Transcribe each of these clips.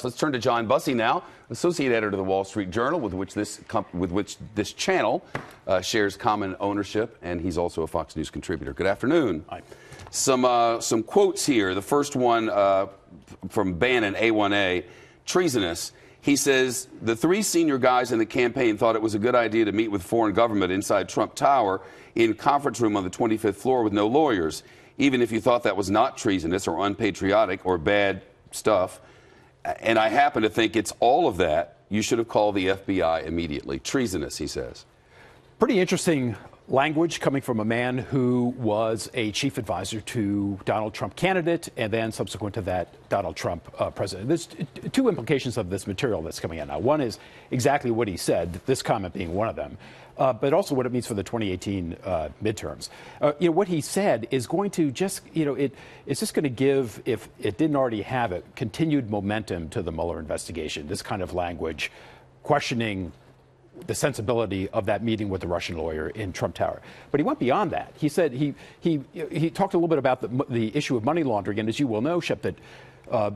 Let's turn to John Bussey now, associate editor of the Wall Street Journal, with which this channel shares common ownership, and he's also a Fox News contributor. Good afternoon. Hi. Some quotes here. The first one from Bannon, A1A, treasonous. He says, the three senior guys in the campaign thought it was a good idea to meet with foreign government inside Trump Tower in conference room on the 25th floor with no lawyers. Even if you thought that was not treasonous or unpatriotic or bad stuff, and I happen to think it's all of that, you should have called the FBI immediately. Treasonous, he says. Pretty interesting language coming from a man who was a chief advisor to Donald Trump candidate and then subsequent to that Donald Trump president. There's two implications of this material that's coming out now. One is exactly what he said, this comment being one of them, but also what it means for the 2018 midterms. What he said is going to just, it's just going to give, if it didn't already have it, continued momentum to the Mueller investigation. This kind of language questioning the sensibility of that meeting with the Russian lawyer in Trump Tower. But he went beyond that. He said he talked a little bit about the issue of money laundering. And as you well know, Shep, that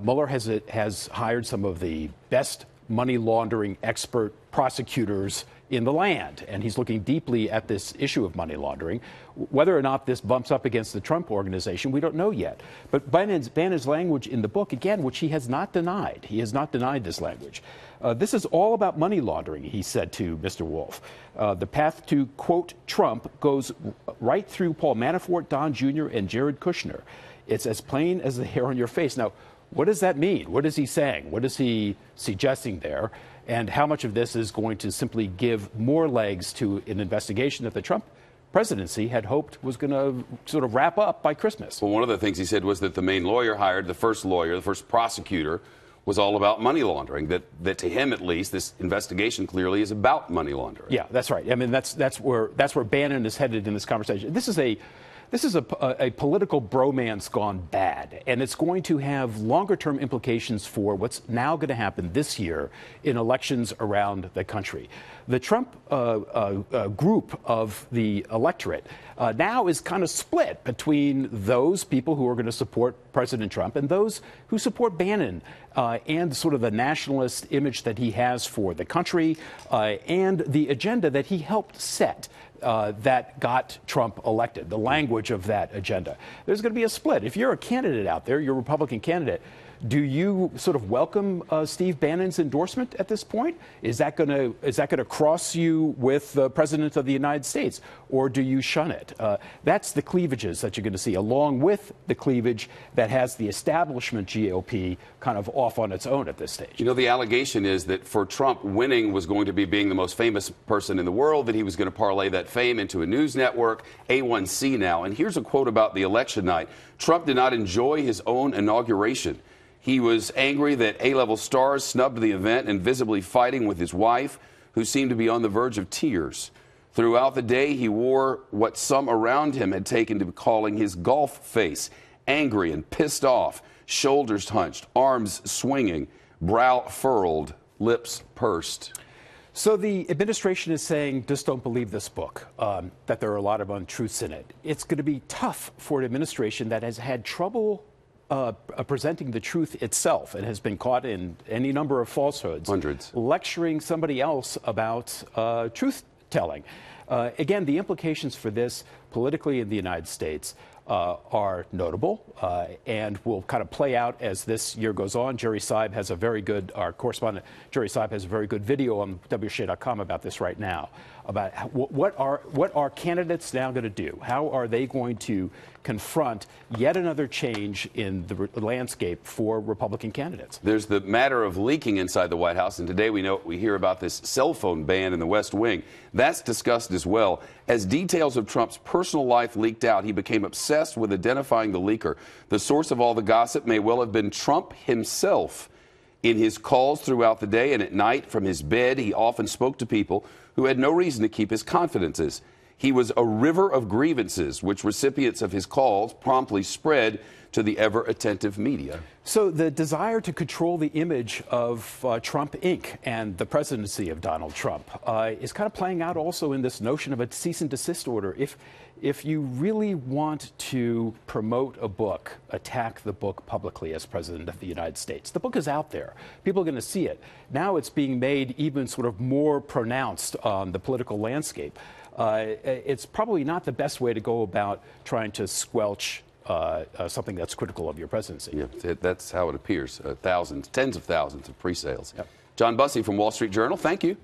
Mueller has hired some of the best money laundering expert prosecutors in the land. And he's looking deeply at this issue of money laundering. Whether or not this bumps up against the Trump organization, we don't know yet. But Bannon's language in the book, again, which he has not denied. He has not denied this language. This is all about money laundering, he said to Mr. Wolf. The path to, quote, Trump goes right through Paul Manafort, Don Jr., and Jared Kushner. It's as plain as the hair on your face. Now, what does that mean? What is he saying? What is he suggesting there? And how much of this is going to simply give more legs to an investigation that the Trump presidency had hoped was going to sort of wrap up by Christmas? Well, one of the things he said was that the main lawyer hired, the first prosecutor, was all about money laundering, that to him at least, this investigation clearly is about money laundering. Yeah, that's right. I mean, that's where Bannon is headed in this conversation. This is a political bromance gone bad, and it's going to have longer-term implications for what's now going to happen this year in elections around the country. The Trump group of the electorate now is kind of split between those people who are going to support President Trump and those who support Bannon and sort of the nationalist image that he has for the country and the agenda that he helped set. That got Trump elected, the language of that agenda. There's going to be a split. If you're a candidate out there, you're a Republican candidate, do you sort of welcome Steve Bannon's endorsement at this point? Is that going to cross you with the President of the United States, or do you shun it? That's the cleavages that you're going to see, along with the cleavage that has the establishment GOP kind of off on its own at this stage. You know, the allegation is that for Trump, winning was going to be being the most famous person in the world, that he was going to parlay that fame into a news network, A1C now. And here's a quote about the election night. Trump did not enjoy his own inauguration. He was angry that A-level stars snubbed the event and visibly fighting with his wife, who seemed to be on the verge of tears. Throughout the day, he wore what some around him had taken to calling his golf face, angry and pissed off, shoulders hunched, arms swinging, brow furrowed, lips pursed. So the administration is saying, just don't believe this book, that there are a lot of untruths in it. It's going to be tough for an administration that has had trouble presenting the truth itself and has been caught in any number of falsehoods. Hundreds. Lecturing somebody else about truth-telling. Again, the implications for this politically in the United States are notable and will kind of play out as this year goes on. Our correspondent Jerry Seib has a very good video on WSHA.com about this right now, about what are candidates now going to do? How are they going to confront yet another change in the landscape for Republican candidates? There's the matter of leaking inside the White House, and today we hear about this cell phone ban in the West Wing. That's discussed as well. As details of Trump's personal life leaked out, he became obsessed with identifying the leaker. The source of all the gossip may well have been Trump himself. In his calls throughout the day and at night from his bed, he often spoke to people who had no reason to keep his confidences. He was a river of grievances, which recipients of his calls promptly spread to the ever-attentive media. So the desire to control the image of Trump Inc. and the presidency of Donald Trump is kind of playing out also in this notion of a cease and desist order. if you really want to promote a book, attack the book publicly as President of the United States. The book is out there. People are going to see it. Now it's being made even sort of more pronounced on the political landscape. It's probably not the best way to go about trying to squelch something that's critical of your presidency. Yeah, that's how it appears. Thousands, tens of thousands of pre-sales. Yep. John Bussey from Wall Street Journal, thank you.